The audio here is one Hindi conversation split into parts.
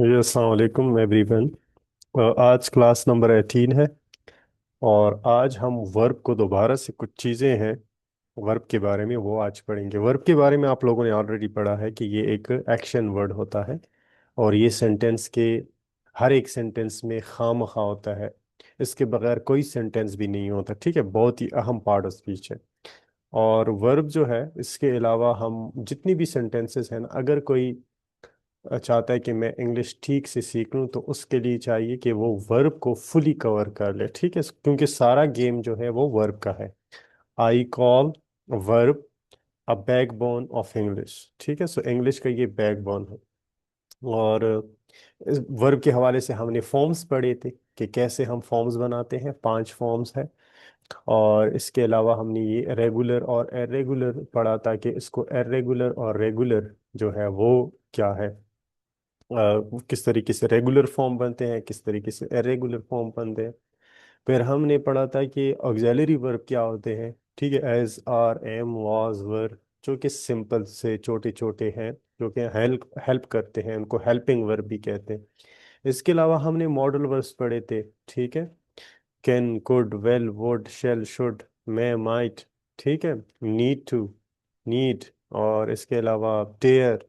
जी अस्सलाम वालेकुम एवरीवन। आज क्लास नंबर 18 है। और आज हम वर्ब को दोबारा से कुछ चीज़ें हैं वर्ब के बारे में वो आज पढ़ेंगे। वर्ब के बारे में आप लोगों ने ऑलरेडी पढ़ा है कि ये एक एक्शन वर्ड होता है। और ये सेंटेंस के हर एक सेंटेंस में खामखा होता है। इसके बगैर कोई सेंटेंस भी नहीं होता। ठीक है, बहुत ही अहम पार्ट ऑफ स्पीच है। और वर्ब जो है इसके अलावा हम जितनी भी सेंटेंसेस हैं ना, अगर कोई चाहता है कि मैं इंग्लिश ठीक से सीख लूं तो उसके लिए चाहिए कि वो वर्ब को फुली कवर कर ले। ठीक है, क्योंकि सारा गेम जो है वो वर्ब का है। I call verb a backbone of English. ठीक है, सो इंग्लिश का ये बैकबोन है। और इस वर्ब के हवाले से हमने फॉर्म्स पढ़े थे कि कैसे हम फॉर्म्स बनाते हैं। 5 फॉर्म्स है। और इसके अलावा हमने ये रेगुलर और इरेगुलर पढ़ा था कि इसको इरेगुलर और रेगुलर जो है वो क्या है। किस तरीके से रेगुलर फॉर्म बनते हैं, किस तरीके से इरेगुलर फॉर्म बनते हैं। फिर हमने पढ़ा था कि ऑक्सिलरी वर्ब क्या होते हैं। ठीक है, is are am was were, जो कि सिंपल से छोटे छोटे हैं, जो कि हेल्प हेल्प करते हैं, उनको हेल्पिंग वर्ब भी कहते हैं। इसके अलावा हमने मॉडल वर्ब्स पढ़े थे। ठीक है, can could will would shall should may might. ठीक है, नीड टू नीड। और इसके अलावा डेयर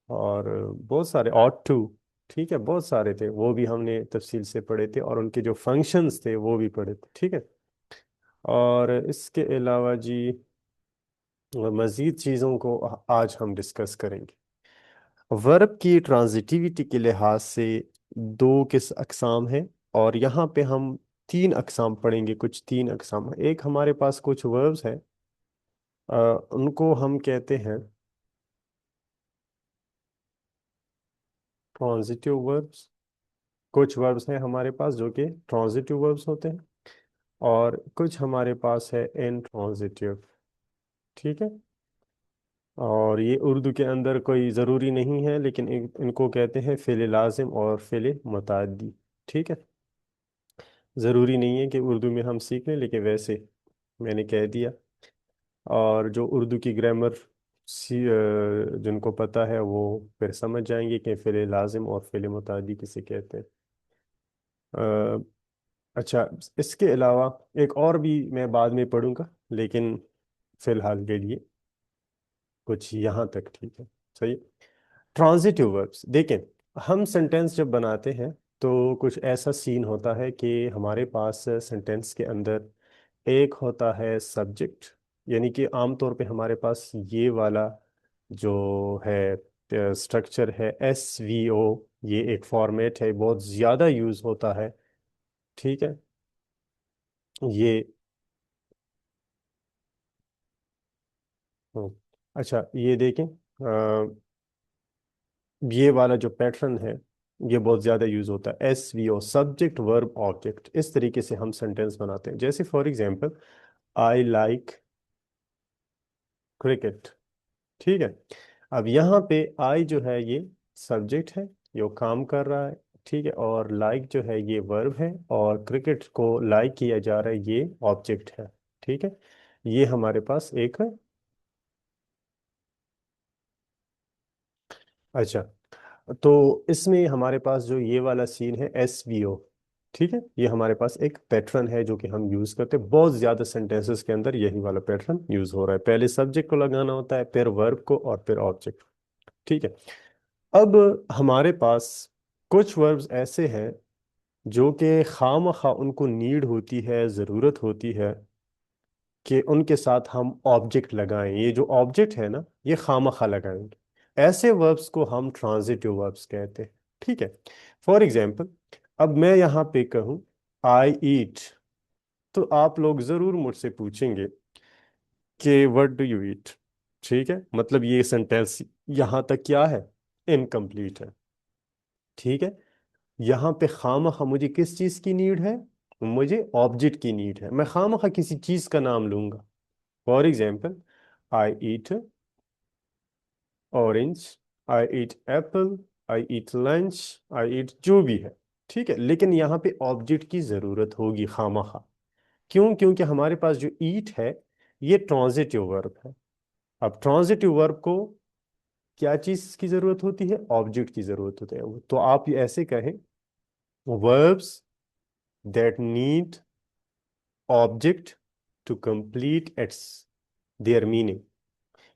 और बहुत सारे ऑट टू। ठीक है, बहुत सारे थे, वो भी हमने तफसील से पढ़े थे और उनके जो फंक्शंस थे वो भी पढ़े थे। ठीक है। और इसके अलावा जी मज़ीद चीज़ों को आज हम डिस्कस करेंगे। वर्ब की ट्रांजिटिविटी के लिहाज से दो किस अकसाम हैं। और यहाँ पे हम 3 अकसाम पढ़ेंगे। कुछ 3 अकसाम हैं। एक हमारे पास कुछ वर्ब्स हैं, अ, उनको हम कहते हैं ट्रांजिटिव वर्ब्स। कुछ वर्ब्स हैं हमारे पास जो कि ट्रांजिटिव वर्ब्स होते हैं, और कुछ हमारे पास है इंट्रांजिटिव। ठीक है। और ये उर्दू के अंदर कोई ज़रूरी नहीं है, लेकिन इनको कहते हैं फ़िल लाज़िम और फ़िल मुतअद्दी। ठीक है, ज़रूरी नहीं है कि उर्दू में हम सीख लें, लेकिन वैसे मैंने कह दिया। और जो उर्दू की ग्रामर जिनको पता है वो फिर समझ जाएंगे कि फ़िल लाज़िम और फ़िल मुतअद्दी किसे कहते हैं। अ, अच्छा, इसके अलावा एक और भी मैं बाद में पढ़ूंगा, लेकिन फिलहाल के लिए कुछ यहाँ तक ठीक है। सही। ट्रांजिटिव वर्ब्स देखें, हम सेंटेंस जब बनाते हैं तो कुछ ऐसा सीन होता है कि हमारे पास सेंटेंस के अंदर एक होता है सब्जेक्ट। यानी कि आमतौर पे हमारे पास ये वाला जो है स्ट्रक्चर है एस वी ओ। ये एक फॉर्मेट है, बहुत ज़्यादा यूज़ होता है। ठीक है। ये हम्म, अच्छा ये देखें, ये वाला जो पैटर्न है ये बहुत ज़्यादा यूज़ होता है। S V O, subject verb object. इस तरीके से हम सेंटेंस बनाते हैं। जैसे for example, I like cricket. ठीक है। अब यहाँ पे आई जो है ये सब्जेक्ट है, ये काम कर रहा है। ठीक है, और लाइक जो है ये वर्ब है, और क्रिकेट को लाइक किया जा रहा है ये ऑब्जेक्ट है। ठीक है, ये हमारे पास एक है। अच्छा, तो इसमें हमारे पास जो ये वाला सीन है एस वी ओ। ठीक है, ये हमारे पास एक पैटर्न है जो कि हम यूज करते हैं। बहुत ज्यादा सेंटेंसेस के अंदर यही वाला पैटर्न यूज हो रहा है। पहले सब्जेक्ट को लगाना होता है, फिर वर्ब को, और फिर ऑब्जेक्ट। ठीक है। अब हमारे पास कुछ वर्ब्स ऐसे हैं जो कि खामखा उनको नीड होती है, ज़रूरत होती है कि उनके साथ हम ऑब्जेक्ट लगाएं। ये जो ऑब्जेक्ट है ना, ये खामखा लगाएंगे। ऐसे वर्ब्स को हम ट्रांजिटिव वर्ब्स कहते हैं। ठीक है। फॉर एग्जाम्पल, अब मैं यहाँ पे कहूँ आई ईट, तो आप लोग ज़रूर मुझसे पूछेंगे कि व्हाट डू यू ईट। ठीक है, मतलब ये सेंटेंस यहाँ तक क्या है, इनकम्प्लीट है। ठीक है, यहाँ पे खामखा मुझे किस चीज़ की नीड है, मुझे ऑब्जेक्ट की नीड है। मैं खामखा किसी चीज़ का नाम लूंगा। For example, I eat orange, I eat apple, I eat lunch, I eat जो भी है। ठीक है, लेकिन यहाँ पे ऑब्जेक्ट की ज़रूरत होगी खामखा। क्यों? क्योंकि हमारे पास जो ईट है ये ट्रांजिटिव वर्ब है। अब ट्रांजिटिव वर्ब को क्या चीज की जरूरत होती है? ऑब्जेक्ट की जरूरत होती है। तो आप ये ऐसे कहें, verbs that need object to complete its their meaning.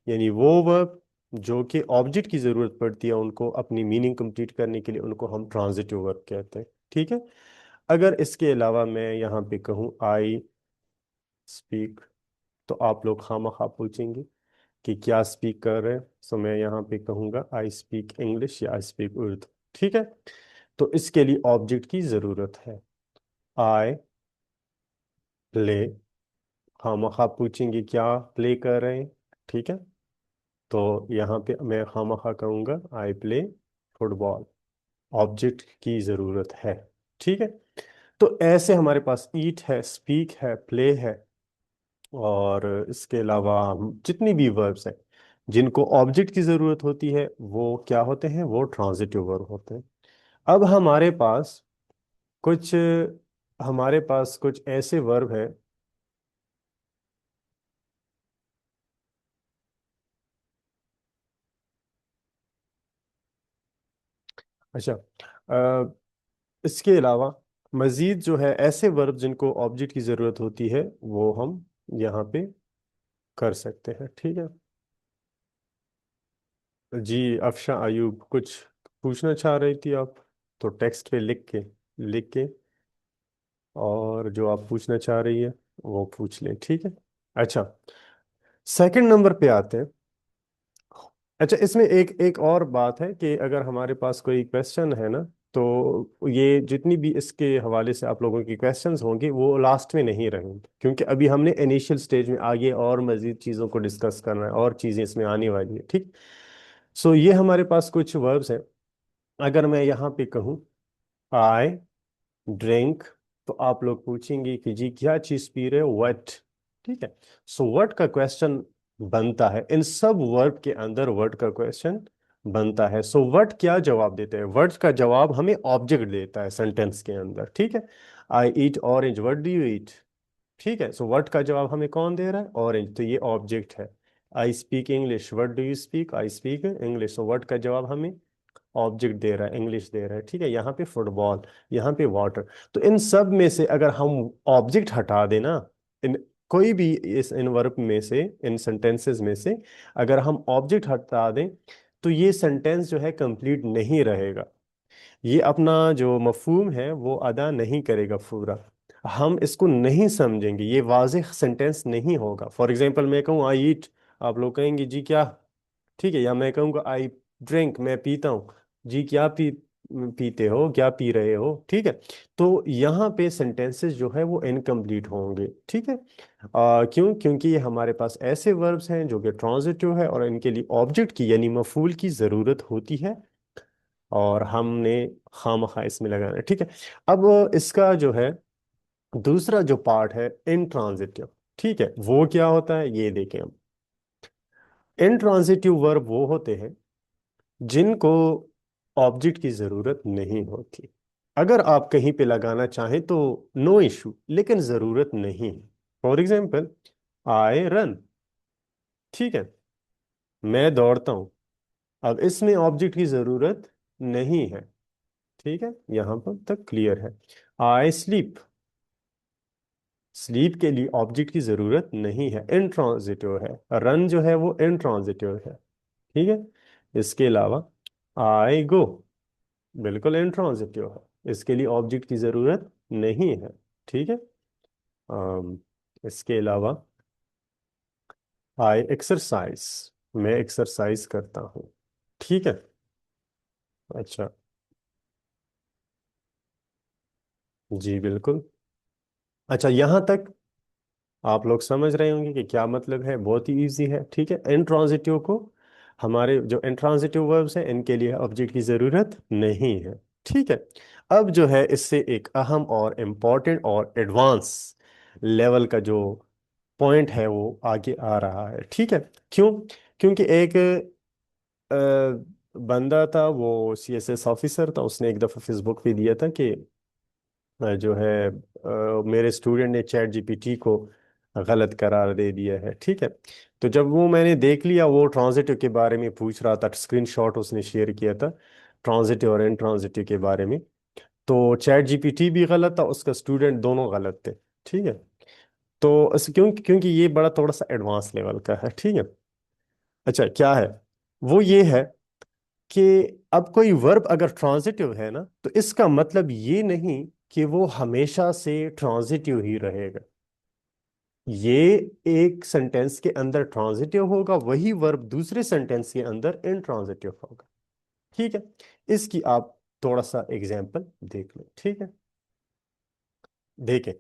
यानी वो वर्ब जो कि ऑब्जेक्ट की जरूरत पड़ती है उनको अपनी मीनिंग कंप्लीट करने के लिए, उनको हम ट्रांजिटिव वर्ब कहते हैं। ठीक है। अगर इसके अलावा मैं यहाँ पे कहूँ आई स्पीक, तो आप लोग खामखा पूछेंगे कि क्या स्पीक कर रहे हैं। सो मैं यहाँ पे कहूँगा आई स्पीक इंग्लिश या आई स्पीक उर्दू। ठीक है। तो इसके लिए ऑब्जेक्ट की जरूरत है। आई प्ले, खामखा पूछेंगे क्या प्ले कर रहे हैं। ठीक है। तो यहाँ पे मैं खामखा कहूँगा आई प्ले फुटबॉल। ऑब्जेक्ट की जरूरत है। ठीक है। तो ऐसे हमारे पास ईट है, स्पीक है, प्ले है, और इसके अलावा हम जितनी भी वर्ब्स हैं जिनको ऑब्जेक्ट की जरूरत होती है वो क्या होते हैं? वो ट्रांजिटिव वर्ब होते हैं। अब कुछ हमारे पास कुछ ऐसे वर्ब हैं। अच्छा, इसके अलावा मजीद जो है ऐसे वर्ब जिनको ऑब्जेक्ट की जरूरत होती है वो हम यहाँ पे कर सकते हैं। ठीक है। जी, अफशा अयूब कुछ पूछना चाह रही थी आप? तो टेक्स्ट पे लिख के और जो आप पूछना चाह रही है वो पूछ लें। ठीक है। अच्छा, सेकंड नंबर पे आते हैं। अच्छा, इसमें एक एक और बात है कि अगर हमारे पास कोई क्वेश्चन है ना, तो ये जितनी भी इसके हवाले से आप लोगों की क्वेश्चंस होंगे वो लास्ट में नहीं रहेंगे, क्योंकि अभी हमने इनिशियल स्टेज में आगे और मजीद चीज़ों को डिस्कस करना है और चीज़ें इसमें आने वाली है। ठीक। सो ये हमारे पास कुछ वर्ब्स हैं। अगर मैं यहाँ पे कहूँ आई ड्रिंक, तो आप लोग पूछेंगे कि जी क्या चीज पी रहे हो? वट। ठीक है। सो वट का क्वेश्चन बनता है, इन सब वर्ब के अंदर वट का क्वेश्चन बनता है। सो वट क्या जवाब देते हैं? वट का जवाब हमें ऑब्जेक्ट देता है सेंटेंस के अंदर। ठीक है। I eat orange, what do you eat? ठीक है। सो वट का जवाब हमें कौन दे रहा है? ऑरेंज, तो ये ऑब्जेक्ट है। I speak English, what do you speak? I speak English, so what का जवाब हमें ऑब्जेक्ट दे रहा है, इंग्लिश दे रहा है। ठीक है। यहाँ पे फुटबॉल, यहाँ पे वाटर। तो इन सब में से अगर हम ऑब्जेक्ट हटा देना, इन कोई भी इस इन वर्ब में से, इन सेंटेंसेस में से अगर हम ऑब्जेक्ट हटा दें, तो ये सेंटेंस जो है कंप्लीट नहीं रहेगा। ये अपना जो मफहूम है वो अदा नहीं करेगा पूरा। हम इसको नहीं समझेंगे, ये वाज़ेह सेंटेंस नहीं होगा। फॉर एग्जांपल मैं कहूँ आई ईट, आप लोग कहेंगे जी क्या? ठीक है। या मैं कहूँगा आई ड्रिंक, मैं पीता हूँ। जी क्या पीते हो, क्या पी रहे हो? ठीक है। तो यहाँ पे सेंटेंसेस जो है वो इनकम्प्लीट होंगे। ठीक है। क्यों? क्योंकि ये हमारे पास ऐसे वर्ब्स हैं जो कि ट्रांजिटिव है और इनके लिए ऑब्जेक्ट की यानी मफूल की ज़रूरत होती है, और हमने खामखा इसमें लगाना है। ठीक है। अब इसका जो है दूसरा जो पार्ट है इनट्रांजिटिव। ठीक है, वो क्या होता है ये देखें हम। इनट्रांजिटिव वर्ब वो होते हैं जिनको ऑब्जेक्ट की जरूरत नहीं होती। अगर आप कहीं पे लगाना चाहें तो नो इशू, लेकिन जरूरत नहीं। For example, I run. ठीक है, मैं दौड़ता हूं। अब इसमें ऑब्जेक्ट की जरूरत नहीं है। ठीक है, यहां पर तक क्लियर है। आई स्लीप, स्लीप के लिए ऑब्जेक्ट की जरूरत नहीं है, इनट्रांजिटिव है। रन जो है वो इनट्रांजिटिव है। ठीक है। इसके अलावा आई गो, बिल्कुल इंट्रांजिटिव है, इसके लिए ऑब्जेक्ट की जरूरत नहीं है। ठीक है। अम, इसके अलावा आई एक्सरसाइज, मैं एक्सरसाइज करता हूँ। ठीक है। अच्छा, जी बिल्कुल। अच्छा, यहाँ तक आप लोग समझ रहे होंगे कि क्या मतलब है। बहुत ही इजी है। ठीक है। इंट्रांजिटिव को, हमारे जो इंट्रांजिटिव वर्ब्स हैं इनके लिए ऑब्जेक्ट की ज़रूरत नहीं है। ठीक है। अब जो है इससे एक अहम और इम्पॉर्टेंट और एडवांस लेवल का जो पॉइंट है वो आगे आ रहा है। ठीक है। क्यों? क्योंकि एक अ, बंदा था, वो सीएसएस ऑफिसर था, उसने एक दफ़ा फेसबुक पे दिया था कि जो है मेरे स्टूडेंट ने चैट जीपीटी को गलत करार दे दिया है। ठीक है, तो जब वो मैंने देख लिया, वो ट्रांजिटिव के बारे में पूछ रहा था, स्क्रीनशॉट उसने शेयर किया था ट्रांजिटिव और इंट्रांजिटिव के बारे में। तो चैट जीपीटी भी गलत था, उसका स्टूडेंट, दोनों गलत थे। ठीक है, तो क्योंकि ये बड़ा थोड़ा सा एडवांस लेवल का है। ठीक है, अच्छा क्या है, वो ये है कि अब कोई वर्ब अगर ट्रांजिटिव है ना, तो इसका मतलब ये नहीं कि वो हमेशा से ट्रांजिटिव ही रहेगा। ये एक सेंटेंस के अंदर ट्रांजिटिव होगा, वही वर्ब दूसरे सेंटेंस के अंदर इंट्रांजिटिव होगा। ठीक है, इसकी आप थोड़ा सा एग्जाम्पल देख लो। ठीक है, देखें,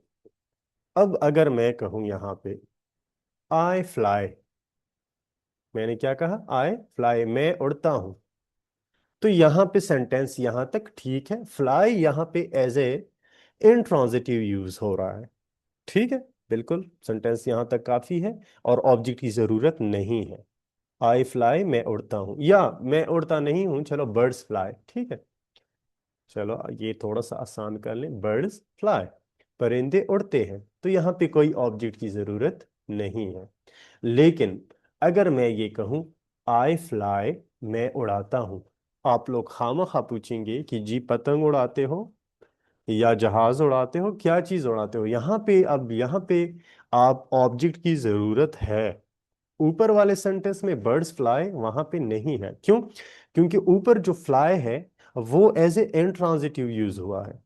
अब अगर मैं कहूं यहां पे आई फ्लाई, मैंने क्या कहा, आई फ्लाई, मैं उड़ता हूं, तो यहां पे सेंटेंस यहां तक ठीक है। फ्लाई यहां पे एज ए इंट्रांजिटिव यूज हो रहा है। ठीक है, बिल्कुल सेंटेंस यहां तक काफी है और ऑब्जेक्ट की जरूरत नहीं है। आई फ्लाई, मैं उड़ता हूं, या मैं उड़ता नहीं हूं, चलो बर्ड्स फ्लाई। ठीक है, चलो ये थोड़ा सा आसान कर लें, बर्ड्स फ्लाई, परिंदे उड़ते हैं, तो यहाँ पे कोई ऑब्जेक्ट की जरूरत नहीं है। लेकिन अगर मैं ये कहूँ आई फ्लाई, मैं उड़ाता हूं, आप लोग खामखा पूछेंगे कि जी पतंग उड़ाते हो या जहाज उड़ाते हो, क्या चीज उड़ाते हो। यहाँ पे, अब यहाँ पे आप ऑब्जेक्ट की जरूरत है। ऊपर वाले सेंटेंस में बर्ड्स फ्लाई वहां पे नहीं है, क्यों? क्योंकि ऊपर जो फ्लाई है वो एज ए इंट्रांजिटिव यूज हुआ है,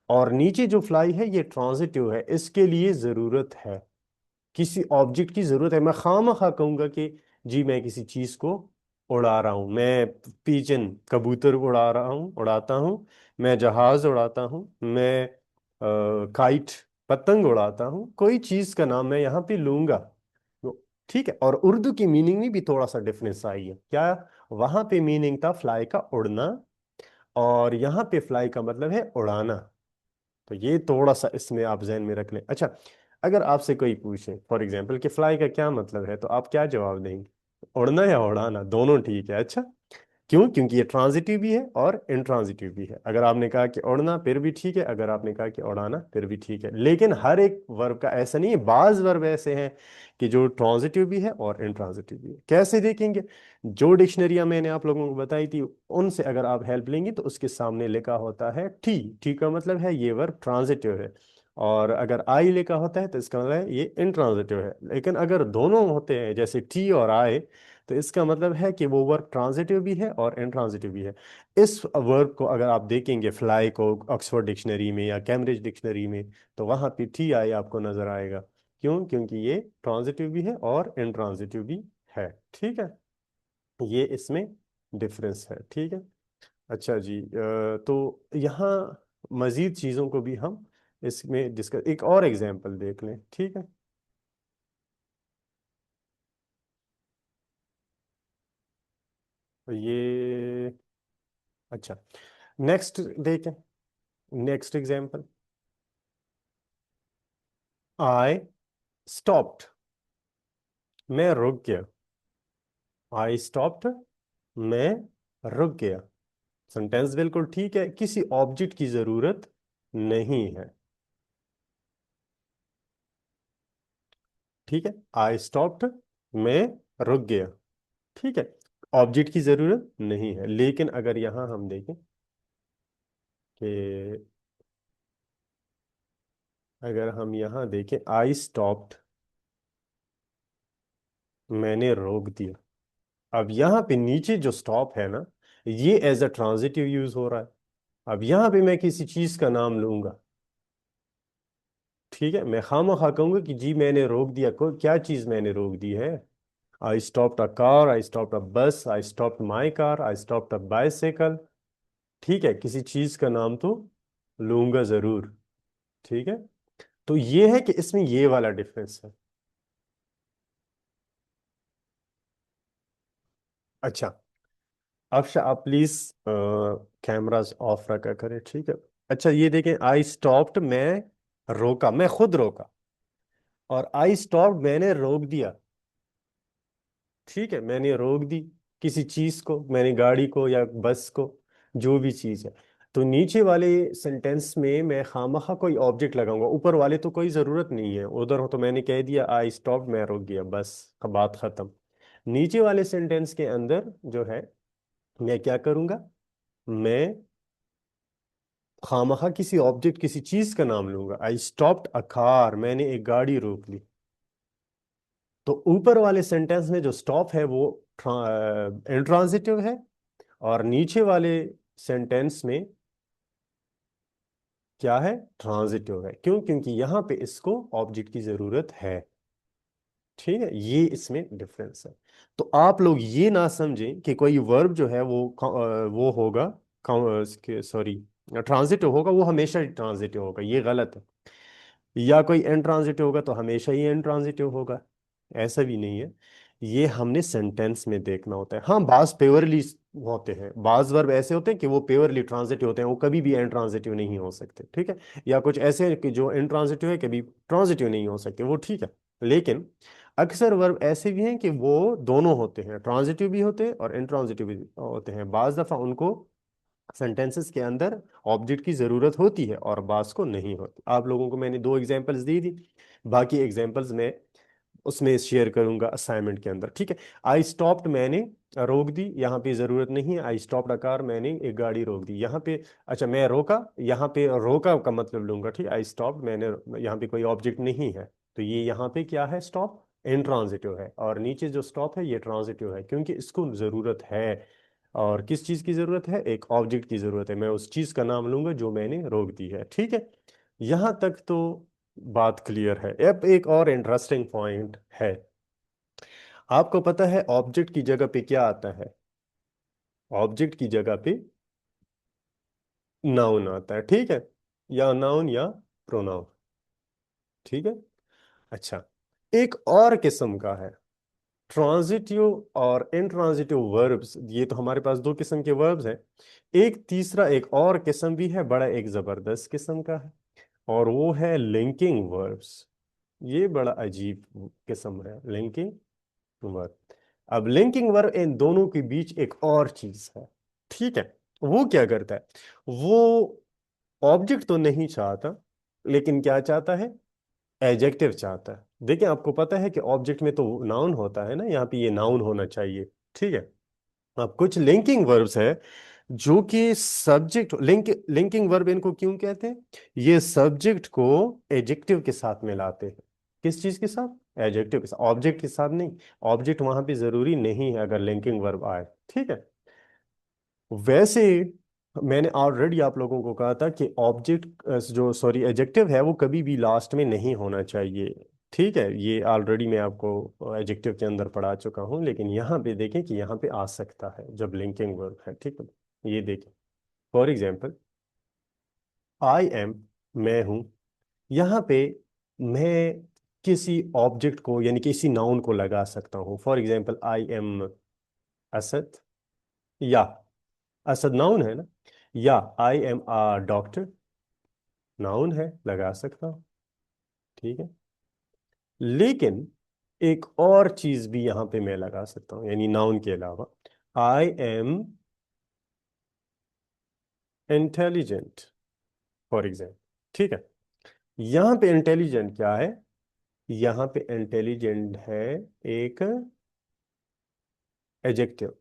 और नीचे जो फ्लाई है ये ट्रांजिटिव है। इसके लिए जरूरत है, किसी ऑब्जेक्ट की जरूरत है। मैं खामखा कहूंगा कि जी मैं किसी चीज को उड़ा रहा हूं, मैं पीजन कबूतर उड़ा रहा हूं, उड़ाता हूं, मैं जहाज उड़ाता हूं, मैं काइट पतंग उड़ाता हूं, कोई चीज का नाम मैं यहाँ पे लूंगा। तो ठीक है, और उर्दू की मीनिंग में भी थोड़ा सा डिफरेंस आई है क्या। वहां पे मीनिंग था फ्लाई का उड़ना, और यहाँ पे फ्लाई का मतलब है उड़ाना। तो ये थोड़ा सा इसमें आप जहन में रख लें। अच्छा, अगर आपसे कोई पूछे फॉर एग्जाम्पल कि फ्लाई का क्या मतलब है, तो आप क्या जवाब देंगे? उड़ना या उड़ाना, दोनों ठीक है। अच्छा, क्यों? क्योंकि ये ट्रांजिटिव भी है और इंट्रांजिटिव भी है। अगर आपने कहा कि उड़ना फिर भी ठीक है, अगर आपने कहा कि उड़ाना फिर भी ठीक है। लेकिन हर एक वर्ब का ऐसा नहीं है, बाज वर्ब ऐसे हैं कि जो ट्रांजिटिव भी है और इंट्रांजिटिव भी है। कैसे देखेंगे? जो डिक्शनरियां मैंने आप लोगों को बताई थी, उनसे अगर आप हेल्प लेंगे, तो उसके सामने लिखा होता है टी, टी का मतलब है ये वर्ब ट्रांजिटिव है। और अगर आई लिखा होता है तो इसका मतलब है ये इंट्रांजिटिव है। लेकिन अगर दोनों होते हैं जैसे टी और आई, तो इसका मतलब है कि वो वर्ब ट्रांजिटिव भी है और इंट्रांजिटिव भी है। इस वर्ब को अगर आप देखेंगे फ्लाई को ऑक्सफोर्ड डिक्शनरी में या कैम्ब्रिज डिक्शनरी में, तो वहां पे टी आई आपको नजर आएगा। क्यों? क्योंकि ये ट्रांजिटिव भी है और इंट्रांजिटिव भी है। ठीक है, ये इसमें डिफरेंस है। ठीक है, अच्छा जी, तो यहाँ मजीद चीज़ों को भी हम इसमें डिस्कस, एक और एग्जांपल देख लें। ठीक है, तो ये, अच्छा, नेक्स्ट देखें, नेक्स्ट एग्जांपल, आई स्टॉप्ड, मैं रुक गया। आई स्टॉप्ड, मैं रुक गया। सेंटेंस बिल्कुल ठीक है, किसी ऑब्जेक्ट की जरूरत नहीं है। ठीक है, आई स्टॉप्ड, मैं रुक गया। ठीक है, ऑब्जेक्ट की जरूरत नहीं है। लेकिन अगर यहां हम देखें कि, अगर हम यहां देखें आई स्टॉप्ड, मैंने रोक दिया। अब यहाँ पे नीचे जो स्टॉप है ना, ये एज अ ट्रांजिटिव यूज हो रहा है। अब यहाँ पे मैं किसी चीज का नाम लूंगा। ठीक है, मैं खामखा कहूंगा कि जी मैंने रोक दिया, कोई क्या चीज मैंने रोक दी है। I stopped a car, I stopped a bus, I stopped my car, I stopped a bicycle. ठीक है, किसी चीज का नाम तो लूंगा जरूर। ठीक है, तो ये है कि इसमें ये वाला डिफरेंस है। अच्छा, अक्ष आप प्लीज कैमरास ऑफ रखा करें। ठीक है, अच्छा ये देखें, आई स्टॉप्ड, मैं रोका, मैं खुद रोका, और आई स्टॉप्ड, मैंने रोक दिया। ठीक है, मैंने रोक दी किसी चीज को, मैंने गाड़ी को या बस को, जो भी चीज है। तो नीचे वाले सेंटेंस में मैं खामखा कोई ऑब्जेक्ट लगाऊंगा, ऊपर वाले तो कोई जरूरत नहीं है, उधर हो तो मैंने कह दिया आई स्टॉप, मैं रुक गया, बस बात खत्म। नीचे वाले सेंटेंस के अंदर जो है मैं क्या करूंगा, मैं खामखा किसी ऑब्जेक्ट किसी चीज का नाम लूंगा। आई स्टॉप्ड अ कार, मैंने एक गाड़ी रोक ली। तो ऊपर वाले सेंटेंस में जो स्टॉप है वो इंट्रांजिटिव है, और नीचे वाले सेंटेंस में क्या है, ट्रांजिटिव है। क्यों? क्योंकि यहां पे इसको ऑब्जेक्ट की जरूरत है। ठीक है, ये इसमें डिफरेंस है। तो आप लोग ये ना समझें कि कोई वर्ब जो है वो होगा, सॉरी, ट्रांजिटिव होगा, वो हमेशा ही ट्रांजिटिव होगा, ये गलत है। या कोई इंट्रांजिटिव होगा तो हमेशा ही इंट्रांजिटिव होगा, ऐसा भी नहीं है। ये हमने सेंटेंस में देखना होता है। हाँ, बाज पेवरली होते हैं, बाज वर्ब ऐसे होते हैं कि वो पेवरली ट्रांजिटिव होते हैं, वो कभी भी इंट्रांजिटिव नहीं हो सकते। ठीक है, या कुछ ऐसे हैं कि जो इंट्रांजिटिव है कभी ट्रांजिटिव नहीं हो सकते, वो ठीक है। लेकिन अक्सर वर्ब ऐसे भी हैं कि वो दोनों होते हैं, ट्रांजिटिव भी होते हैं और इंट्रांजिटिव भी होते हैं। बाज दफा उनको सेंटेंसेस के अंदर ऑब्जेक्ट की जरूरत होती है और बास को नहीं होती। आप लोगों को मैंने दो एग्जांपल्स दी थी, बाकी एग्जांपल्स मैं उसमें शेयर करूंगा असाइनमेंट के अंदर। ठीक है, आई स्टॉप्ड, मैंने रोक दी, यहाँ पे जरूरत नहीं है। आई स्टॉप्ड अ कार, मैंने एक गाड़ी रोक दी, यहाँ पे अच्छा मैं रोका, यहाँ पे रोका का मतलब लूंगा। ठीक, आई स्टॉप्ड, मैंने, यहाँ पे कोई ऑब्जेक्ट नहीं है, तो ये यहाँ पे क्या है, स्टॉप इंट्रांजिटिव है। और नीचे जो स्टॉप है ये ट्रांजिटिव है, क्योंकि इसको जरूरत है। और किस चीज की जरूरत है, एक ऑब्जेक्ट की जरूरत है, मैं उस चीज का नाम लूंगा जो मैंने रोक दी है। ठीक है, यहां तक तो बात क्लियर है। अब एक और इंटरेस्टिंग पॉइंट है, आपको पता है ऑब्जेक्ट की जगह पे क्या आता है, ऑब्जेक्ट की जगह पे नाउन आता है। ठीक है, या नाउन या प्रोनाउन। ठीक है, अच्छा, एक और किस्म का है ट्रांजिटिव और इंट्रांजिटिव वर्ब्स। ये तो हमारे पास दो किस्म के वर्ब्स हैं, एक तीसरा एक और किस्म भी है, बड़ा एक जबरदस्त किस्म का है, और वो है लिंकिंग वर्ब्स। ये बड़ा अजीब किस्म है, लिंकिंग वर्ब। अब लिंकिंग वर्ब इन दोनों के बीच एक और चीज है। ठीक है, वो क्या करता है, वो ऑब्जेक्ट तो नहीं चाहता, लेकिन क्या चाहता है, एडजेक्टिव चाहता है। देखिए, आपको पता है कि ऑब्जेक्ट में तो नाउन होता है ना, यहाँ पे ये नाउन होना चाहिए। ठीक है, अब कुछ लिंकिंग वर्ब्स है जो कि सब्जेक्ट, लिंकिंग वर्ब इनको क्यों कहते हैं, ये सब्जेक्ट को एडजेक्टिव के साथ मिलाते हैं। किस चीज के साथ, एडजेक्टिव के साथ, ऑब्जेक्ट के साथ नहीं। ऑब्जेक्ट वहां पे जरूरी नहीं है अगर लिंकिंग वर्ब आए। ठीक है, वैसे मैंने ऑलरेडी आप लोगों को कहा था कि ऑब्जेक्ट जो सॉरी एडजेक्टिव है वो कभी भी लास्ट में नहीं होना चाहिए। ठीक है, ये ऑलरेडी मैं आपको एडजेक्टिव के अंदर पढ़ा चुका हूँ, लेकिन यहाँ पे देखें कि यहाँ पे आ सकता है जब लिंकिंग वर्ब है। ठीक है, ये देखें, फॉर एग्जाम्पल आई एम, मैं हूँ, यहाँ पे मैं किसी ऑब्जेक्ट को यानी किसी नाउन को लगा सकता हूँ। For example I am Asad, या असद नाउन है ना, या I am a doctor noun है, लगा सकता हूं। ठीक है, लेकिन एक और चीज भी यहां पे मैं लगा सकता हूं, यानी नाउन के अलावा, आई एम इंटेलिजेंट, फॉर एग्जाम्पल। ठीक है, यहां पे इंटेलिजेंट क्या है, यहां पे इंटेलिजेंट है एक एजेक्टिव।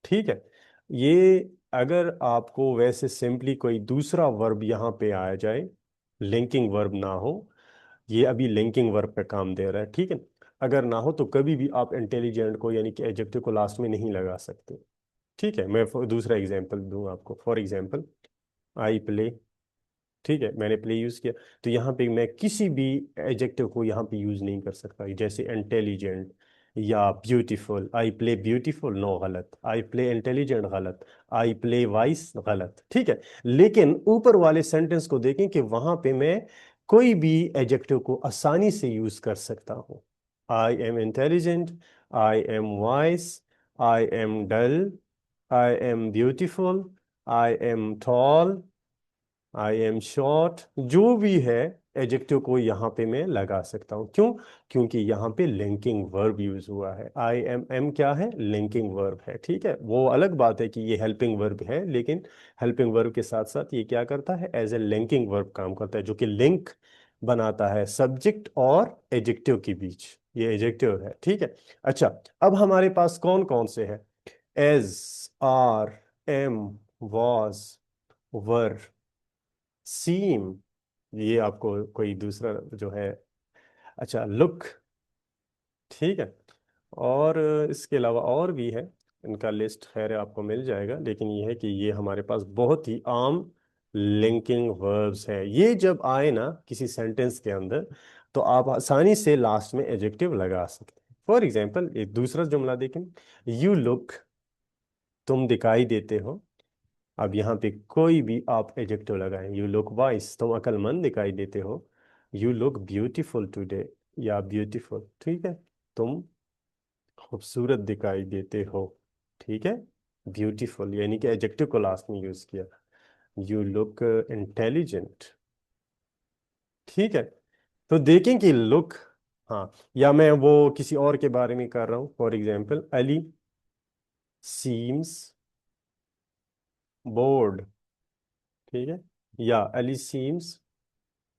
ठीक है, ये अगर आपको वैसे सिंपली कोई दूसरा वर्ब यहां पे आ जाए, लिंकिंग वर्ब ना हो, ये अभी लिंकिंग वर्ब पे काम दे रहा है। ठीक है, अगर ना हो तो कभी भी आप इंटेलिजेंट को यानी कि एडजेक्टिव को लास्ट में नहीं लगा सकते। ठीक है, मैं दूसरा एग्जांपल दूं आपको, फॉर एग्जांपल आई प्ले। ठीक है, मैंने प्ले यूज किया, तो यहाँ पे मैं किसी भी एडजेक्टिव को यहाँ पे यूज नहीं कर सकता, जैसे इंटेलिजेंट या beautiful. I play beautiful, no, गलत। आई प्ले इंटेलिजेंट, गलत। आई प्ले वाइस, गलत। ठीक है, लेकिन ऊपर वाले सेंटेंस को देखें कि वहां पे मैं कोई भी एडजेक्टिव को आसानी से यूज कर सकता हूँ। I am intelligent, I am wise, I am dull, I am beautiful, I am tall, I am short, जो भी है एडजेक्टिव को यहाँ पे मैं लगा सकता हूँ। क्यों? क्योंकि यहाँ पे लिंकिंग वर्ब यूज हुआ है। आई एम क्या है? लिंकिंग वर्ब है। ठीक है, वो अलग बात है कि ये हेल्पिंग वर्ब है, लेकिन हेल्पिंग वर्ब के साथ साथ ये क्या करता है? एज ए लिंकिंग वर्ब काम करता है, जो कि लिंक बनाता है सब्जेक्ट और एडजेक्टिव के बीच। ये एडजेक्टिव है। ठीक है। अच्छा, अब हमारे पास कौन कौन से है? एज, आर, एम, वॉज, वर, सीम, ये आपको कोई दूसरा जो है। अच्छा, लुक। ठीक है। और इसके अलावा और भी है, इनका लिस्ट खैर आपको मिल जाएगा, लेकिन ये है कि ये हमारे पास बहुत ही आम लिंकिंग वर्ब्स है। ये जब आए ना किसी सेंटेंस के अंदर, तो आप आसानी से लास्ट में एडजेक्टिव लगा सकते हैं। फॉर एग्जाम्पल, एक दूसरा जुमला देखें। यू लुक, तुम दिखाई देते हो। अब यहाँ पे कोई भी आप एडजेक्टिव लगाएं। यू लुक वाइस, तुम अक्लमंद दिखाई देते हो। यू लुक ब्यूटीफुल टुडे, या ब्यूटीफुल। ठीक है, तुम खूबसूरत दिखाई देते हो। ठीक है, ब्यूटीफुल यानी कि एडजेक्टिव को लास्ट में यूज किया। You look intelligent. ठीक है, तो देखें कि लुक, हाँ, या मैं वो किसी और के बारे में कर रहा हूं। For example, Ali seems board. ठीक है, या अली सीम्स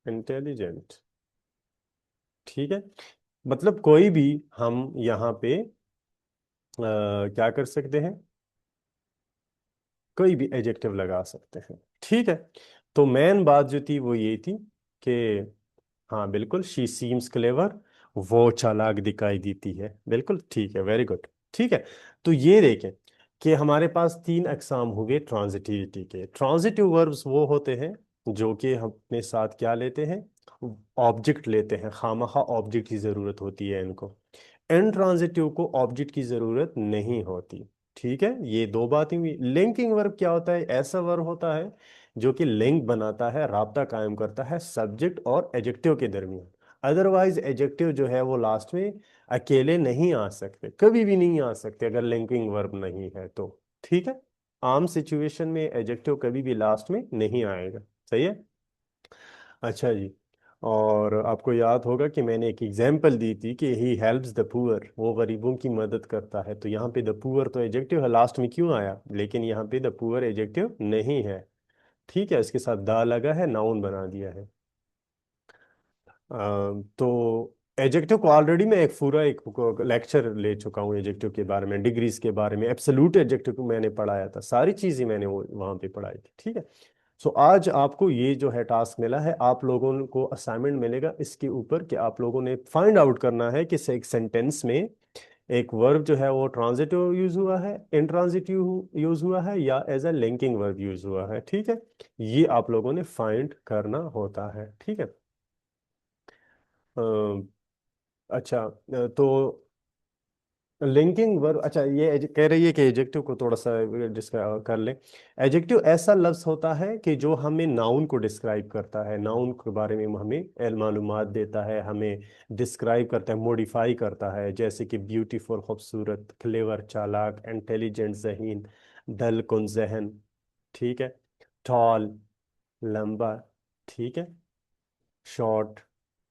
इंटेलिजेंट। ठीक है, मतलब कोई भी हम यहाँ पे क्या कर सकते हैं? कोई भी एडजेक्टिव लगा सकते हैं। ठीक है, तो मेन बात जो थी वो ये थी कि हाँ बिल्कुल, शी सीम्स क्लेवर, वो चालाक दिखाई देती है। बिल्कुल ठीक है, वेरी गुड। ठीक है, तो ये देखें कि हमारे पास तीन अकसाम हो गए ट्रांजिटिविटी के। ट्रांजिटिव वर्ब्स वो होते हैं जो कि हम अपने साथ क्या लेते हैं? ऑब्जेक्ट लेते हैं, खामखा ऑब्जेक्ट की जरूरत होती है इनको। इंट्रांजिटिव को ऑब्जेक्ट की जरूरत नहीं होती। ठीक है, ये दो बातें हुई। लिंकिंग वर्ब क्या होता है? ऐसा वर्ब होता है जो कि लिंक बनाता है, राब्ता कायम करता है सब्जेक्ट और एडजेक्टिव के दरमियान। अदरवाइज एडजेक्टिव जो है वो लास्ट में अकेले नहीं आ सकते, कभी भी नहीं आ सकते अगर लिंकिंग वर्ब नहीं है तो। ठीक है, आम सिचुएशन में एडजेक्टिव कभी भी लास्ट में नहीं आएगा। सही है। अच्छा जी, और आपको याद होगा कि मैंने एक एग्जाम्पल दी थी कि ही हेल्प्स द पुअर, वो गरीबों की मदद करता है। तो यहाँ पे द पुअर तो एडजेक्टिव है, लास्ट में क्यों आया? लेकिन यहाँ पे द पुअर एडजेक्टिव नहीं है। ठीक है, इसके साथ दा लगा है, नाउन बना दिया है। तो एडजेक्टिव को ऑलरेडी मैं एक पूरा एक लेक्चर ले चुका हूँ एडजेक्टिव के बारे में, डिग्रीज के बारे में, एब्सोल्यूट एडजेक्टिव को मैंने पढ़ाया था, सारी चीजें मैंने वो वहां पे पढ़ाई थी। ठीक है, सो आज आपको ये जो है टास्क मिला है, आप लोगों को असाइनमेंट मिलेगा इसके ऊपर कि आप लोगों ने फाइंड आउट करना है कि एक सेंटेंस में एक वर्ब जो है वो ट्रांजिटिव यूज हुआ है, इंट्रांजिटिव यूज हुआ है, या as a linking verb use हुआ है। ठीक है, ये आप लोगों ने फाइंड करना होता है। ठीक है। अच्छा, तो लिंकिंग वर्ब, अच्छा ये कह रही है कि एडजेक्टिव को थोड़ा सा डिस्क्राइब कर ले। एडजेक्टिव ऐसा लफ्ज होता है कि जो हमें नाउन को डिस्क्राइब करता है, नाउन के बारे में हमें मालूमात देता है, हमें डिस्क्राइब करता है, मॉडिफाई करता है। जैसे कि ब्यूटीफुल खूबसूरत, क्लेवर चालाक, इंटेलिजेंट जहीन, दल कुन जहन। ठीक है, टॉल लंबा। ठीक है, शॉर्ट,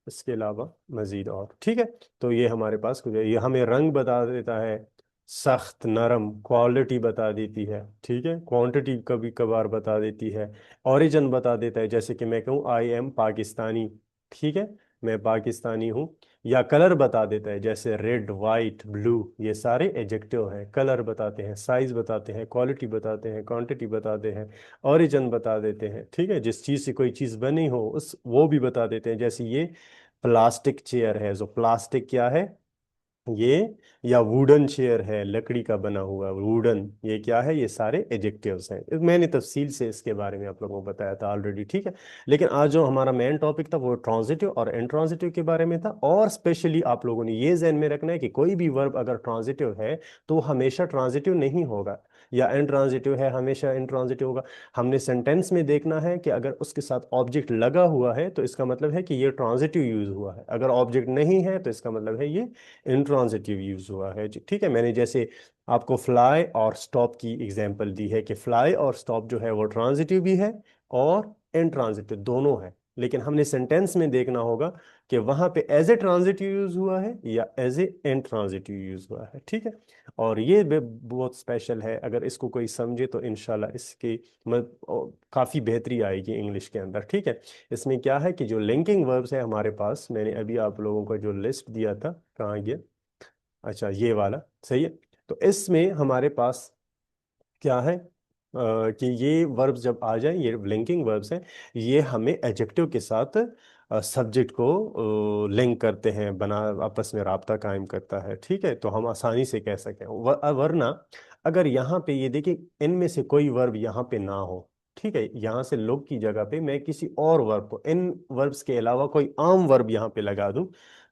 इसके अलावा मजीद और। ठीक है, तो ये हमारे पास कुछ है। ये हमें रंग बता देता है, सख्त नरम, क्वालिटी बता देती है। ठीक है, क्वांटिटी कभी कभार बता देती है, ओरिजिन बता देता है। जैसे कि मैं कहूँ आई एम पाकिस्तानी। ठीक है, मैं पाकिस्तानी हूँ। या कलर बता देता है, जैसे रेड वाइट ब्लू, ये सारे एडजेक्टिव हैं, कलर बताते हैं, साइज बताते हैं, क्वालिटी बताते हैं, क्वांटिटी बताते हैं, ओरिजिन बता देते हैं। ठीक है, जिस चीज़ से कोई चीज़ बनी हो उस वो भी बता देते हैं। जैसे ये प्लास्टिक चेयर है, जो प्लास्टिक क्या है ये, या वुडन चेयर है, लकड़ी का बना हुआ वुडन, ये क्या है? ये सारे एडजेक्टिव्स हैं। मैंने तफसील से इसके बारे में आप लोगों को बताया था ऑलरेडी। ठीक है, लेकिन आज जो हमारा मेन टॉपिक था वो ट्रांजिटिव और इंट्रांजिटिव के बारे में था। और स्पेशली आप लोगों ने ये जहन में रखना है कि कोई भी वर्ब अगर ट्रांजिटिव है तो वो हमेशा ट्रांजिटिव नहीं होगा, या इंट्रांजिटिव है हमेशा इंट्रांजिटिव होगा। हमने सेंटेंस में देखना है कि अगर उसके साथ ऑब्जेक्ट लगा हुआ है तो इसका मतलब है कि ये ट्रांजिटिव यूज हुआ है, अगर ऑब्जेक्ट नहीं है तो इसका मतलब है ये इंट्रांजिटिव यूज हुआ है। ठीक है, मैंने जैसे आपको फ्लाई और स्टॉप की एग्जांपल दी है कि फ्लाई और स्टॉप जो है वो ट्रांजिटिव भी है और इंट्रांजिटिव दोनों है। लेकिन हमने सेंटेंस में देखना होगा कि वहां पे एज ए ट्रांजिटिव यूज हुआ है या एज ए इंट्रांजिटिव यूज हुआ है, ठीक है। और ये भी बहुत स्पेशल है, अगर इसको कोई समझे तो इंशाल्लाह इसकी काफ़ी बेहतरी आएगी इंग्लिश के अंदर, ठीक है। इसमें क्या है कि जो लिंकिंग वर्ब्स है हमारे पास, मैंने अभी आप लोगों को जो लिस्ट दिया था, कहाँ गया, अच्छा ये वाला, सही है। तो इसमें हमारे पास क्या है कि ये वर्ब्स जब आ जाए, ये लिंकिंग वर्ब्स हैं, ये हमें एडजेक्टिव के साथ सब्जेक्ट को लिंक करते हैं, बना आपस में राब्ता कायम करता है, ठीक है। तो हम आसानी से कह सकें वरना अगर यहाँ पे ये देखिए इनमें से कोई वर्ब यहाँ पे ना हो, ठीक है, यहाँ से लोग की जगह पे मैं किसी और वर्ब को इन वर्ब्स के अलावा कोई आम वर्ब यहाँ पे लगा दूं,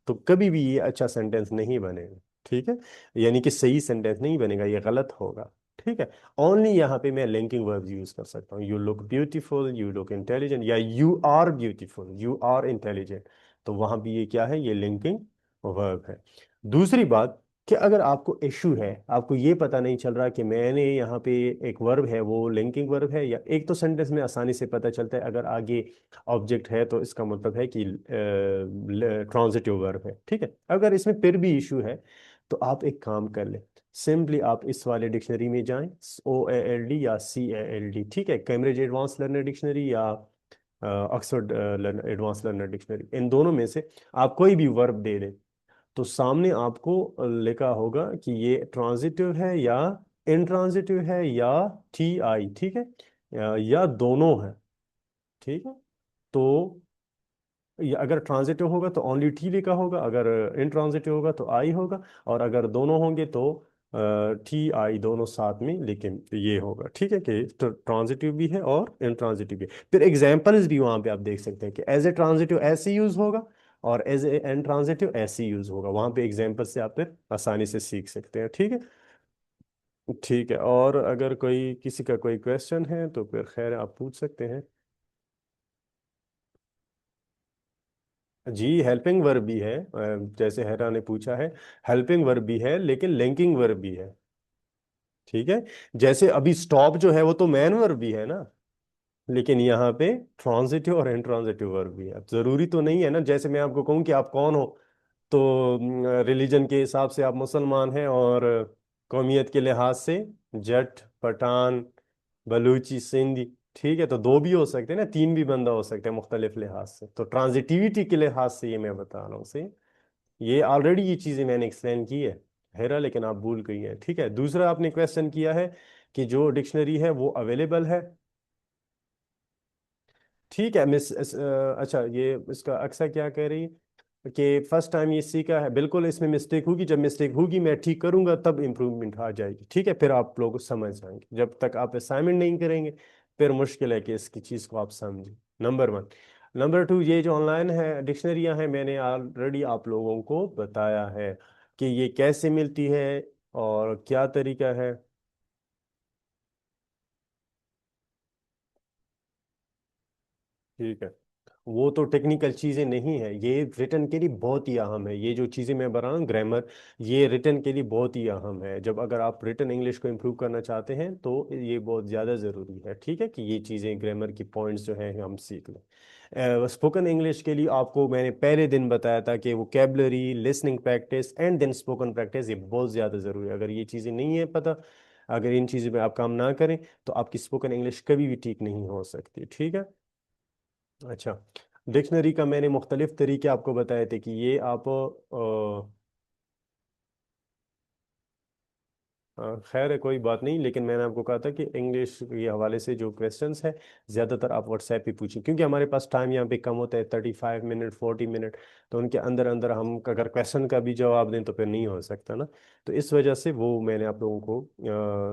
तो कभी भी ये अच्छा सेंटेंस नहीं बनेगा, ठीक है। यानी कि सही सेंटेंस नहीं बनेगा, ये गलत होगा, ठीक है। ओनली यहाँ पे मैं लिंकिंग वर्ब्स यूज कर सकता हूँ, you look beautiful, you look intelligent, या you are beautiful, you are intelligent. तो वहां भी ये क्या है, ये लिंकिंग वर्ब है। दूसरी बात कि अगर आपको इशू है, आपको ये पता नहीं चल रहा कि मैंने यहाँ पे एक वर्ब है वो लिंकिंग वर्ब है, या एक तो सेंटेंस में आसानी से पता चलता है अगर आगे ऑब्जेक्ट है तो इसका मतलब है कि ट्रांजिटिव वर्ब है, ठीक है। अगर इसमें फिर भी इशू है तो आप एक काम कर ले, सिंपली आप इस वाले डिक्शनरी में जाएं, OALD या CALD, ठीक है, कैम्ब्रिज एडवांस लर्नर डिक्शनरी या ऑक्सफोर्ड एडवांस लर्नर डिक्शनरी, इन दोनों में से आप कोई भी वर्ब दे दें तो सामने आपको लिखा होगा कि ये ट्रांजिटिव है या इंट्रांजिटिव है या TI, ठीक है, या दोनों है, ठीक है। तो ये अगर ट्रांजिटिव होगा तो ओनली टी लिखा होगा, अगर इंट्रांजिटिव होगा तो आई होगा, और अगर दोनों होंगे तो TI दोनों साथ में, लेकिन ये होगा, ठीक है, कि ट्रांजिटिव भी है और इंट्रांजिटिव भी है। फिर एग्जांपल्स भी वहां पे आप देख सकते हैं कि एज ए ट्रांजिटिव ऐसे यूज होगा और एज ए इंट्रांजिटिव ऐसे यूज होगा, वहां पे एग्जांपल से आप फिर आसानी से सीख सकते हैं, ठीक है। ठीक है, और अगर कोई किसी का कोई क्वेश्चन है तो फिर खैर आप पूछ सकते हैं। जी हेल्पिंग वर्ब भी है, जैसे हेरा ने पूछा है, हेल्पिंग वर्ब भी है लेकिन लिंकिंग वर्ब भी है, ठीक है। जैसे अभी स्टॉप जो है वो तो मैन वर्ब भी है ना, लेकिन यहाँ पे ट्रांजिटिव और इंट्रांजिटिव वर्ब भी है। अब जरूरी तो नहीं है ना, जैसे मैं आपको कहूँ कि आप कौन हो, तो रिलीजन के हिसाब से आप मुसलमान हैं, और कौमियत के लिहाज से जट, पठान, बलूची, सिंधी, ठीक है, तो दो भी हो सकते हैं ना, तीन भी बंदा हो सकते हैं मुख्तलिफ लिहाज से। तो ट्रांजिटिविटी के लिहाज से ये मैं बता रहा हूँ से, ये ऑलरेडी ये चीजें मैंने एक्सप्लेन की है हेरा, लेकिन आप भूल गई हैं, ठीक है। दूसरा आपने क्वेश्चन किया है कि जो डिक्शनरी है वो अवेलेबल है, ठीक है मिस अच्छा ये इसका अक्सर क्या कह रही है कि फर्स्ट टाइम ये सीखा है, बिल्कुल इसमें मिस्टेक होगी, जब मिस्टेक होगी मैं ठीक करूंगा तब इम्प्रूवमेंट आ जाएगी, ठीक है, फिर आप लोग समझ जाएंगे। जब तक आप असाइनमेंट नहीं करेंगे फिर मुश्किल है कि इसकी चीज़ को आप समझें, नंबर वन। नंबर टू, ये जो ऑनलाइन है डिक्शनरियां हैं, मैंने ऑलरेडी आप लोगों को बताया है कि ये कैसे मिलती है और क्या तरीका है। ठीक है, वो तो टेक्निकल चीज़ें नहीं है, ये रिटर्न के लिए बहुत ही अहम है, ये जो चीज़ें मैं बता रहा हूँ ग्रामर, ये रिटर्न के लिए बहुत ही अहम है। जब अगर आप रिटर्न इंग्लिश को इम्प्रूव करना चाहते हैं तो ये बहुत ज़्यादा ज़रूरी है, ठीक है, कि ये चीज़ें ग्रामर की पॉइंट्स जो हैं हम सीख लें। स्पोकन इंग्लिश के लिए आपको मैंने पहले दिन बताया था कि vocabulary, listening practice and then spoken practice, ये बहुत ज़्यादा ज़रूरी है। अगर ये चीज़ें नहीं है पता, अगर इन चीज़ों पे आप काम ना करें तो आपकी स्पोकन इंग्लिश कभी भी ठीक नहीं हो सकती, ठीक है। अच्छा, डिक्शनरी का मैंने मुख्तलिफ तरीके आपको बताए थे कि ये आप खैर है कोई बात नहीं, लेकिन मैंने आपको कहा था कि इंग्लिश के हवाले से जो क्वेश्चंस है ज़्यादातर आप व्हाट्सएप पे पूछें, क्योंकि हमारे पास टाइम यहाँ पे कम होता है, 35 मिनट, 40 मिनट, तो उनके अंदर अंदर हम अगर क्वेश्चन का भी जवाब दें तो फिर नहीं हो सकता ना। तो इस वजह से वो मैंने आप लोगों को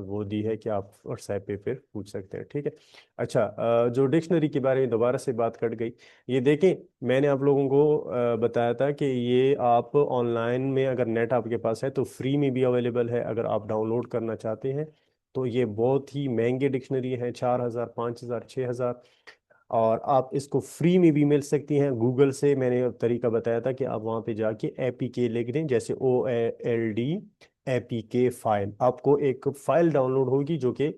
वो दी है कि आप व्हाट्सएप पे फिर पूछ सकते हैं, ठीक है। अच्छा, जो डिक्शनरी के बारे में दोबारा से बात कट गई, ये देखें, मैंने आप लोगों को बताया था कि ये आप ऑनलाइन में अगर नेट आपके पास है तो फ्री में भी अवेलेबल है, अगर आप डाउनलोड करना चाहते हैं तो ये बहुत ही महंगे डिक्शनरी है, 4,000, 5,000, 6,000, और आप इसको फ्री में भी मिल सकती हैं गूगल से। मैंने तरीका बताया था कि आप वहाँ पे जाके APK लिख दें, जैसे OALD APK फाइल, आपको एक फाइल डाउनलोड होगी जो कि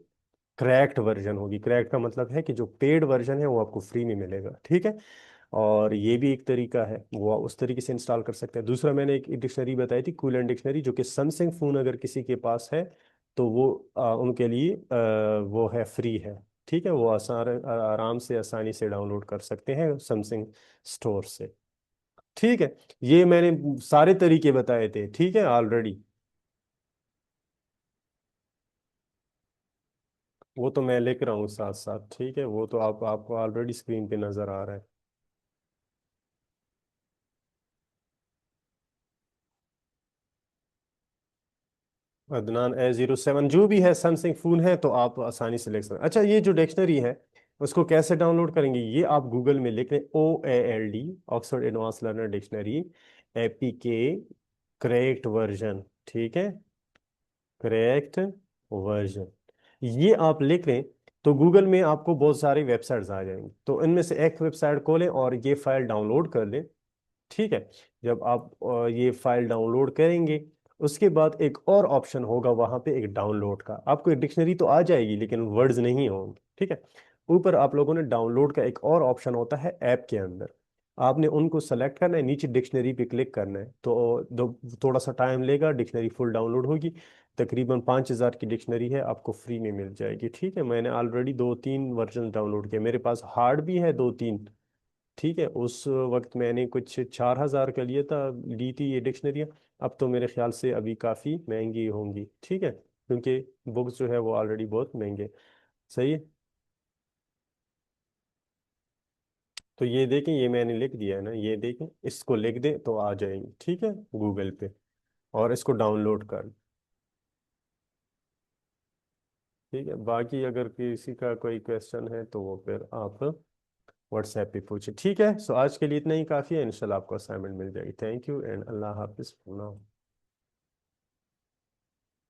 क्रैक्ड वर्जन होगी। क्रैक्ड का मतलब है कि जो पेड वर्जन है वो आपको फ्री में मिलेगा, ठीक है। और ये भी एक तरीका है, वो उस तरीके से इंस्टॉल कर सकते हैं। दूसरा मैंने एक डिक्शनरी बताई थी, कूलेंट डिक्शनरी, जो कि सैमसंग फ़ोन अगर किसी के पास है तो वो उनके लिए वो है, फ्री है। ठीक है, वो आराम से आसानी से डाउनलोड कर सकते हैं सैमसंग स्टोर से। ठीक है, ये मैंने सारे तरीके बताए थे, ठीक है ऑलरेडी। वो तो मैं लिख रहा हूँ साथ साथ, ठीक है, वो तो आपको ऑलरेडी स्क्रीन पे नजर आ रहा है। अदनान A07 जो भी है, सैमसंग फोन है तो आप आसानी से लिख सकते हैं। अच्छा, ये जो डिक्शनरी है उसको कैसे डाउनलोड करेंगे, ये आप गूगल में लिख लें, OALD, Oxford advance learner dictionary, APK correct version. ठीक है, करेक्ट वर्जन, ये आप लिख लें तो गूगल में आपको बहुत सारी वेबसाइट्स आ जाएंगी, तो इनमें से एक वेबसाइट खोलें और ये फाइल डाउनलोड कर लें। ठीक है, जब आप ये फाइल डाउनलोड करेंगे, उसके बाद एक और ऑप्शन होगा वहां पे, एक डाउनलोड का। आपको एक डिक्शनरी तो आ जाएगी लेकिन वर्ड्स नहीं होंगे। ठीक है, ऊपर आप लोगों ने डाउनलोड का एक और ऑप्शन होता है ऐप के अंदर, आपने उनको सेलेक्ट करना है, नीचे डिक्शनरी पे क्लिक करना है, तो थोड़ा सा टाइम लेगा, डिक्शनरी फुल डाउनलोड होगी। तकरीबन 5,000 की डिक्शनरी है, आपको फ्री में मिल जाएगी। ठीक है, मैंने ऑलरेडी 2-3 वर्जन डाउनलोड किए, मेरे पास हार्ड भी है 2-3। ठीक है, उस वक्त मैंने कुछ 4,000 का लिया था, ली थी ये डिक्शनरियाँ। अब तो मेरे ख्याल से अभी काफ़ी महंगी होंगी। ठीक है, क्योंकि बुक्स जो है वो ऑलरेडी बहुत महंगे। सही है, तो ये देखें, ये मैंने लिख दिया है ना, ये देखें, इसको लिख दें तो आ जाएंगे। ठीक है, गूगल पे, और इसको डाउनलोड कर। ठीक है, बाकी अगर किसी का कोई क्वेश्चन है तो वो फिर आप व्हाट्सएप पे पूछे। ठीक है, सो आज के लिए इतना ही काफ़ी है, इंशाल्लाह आपको असाइनमेंट मिल जाएगी। थैंक यू एंड अल्लाह हाफिज़।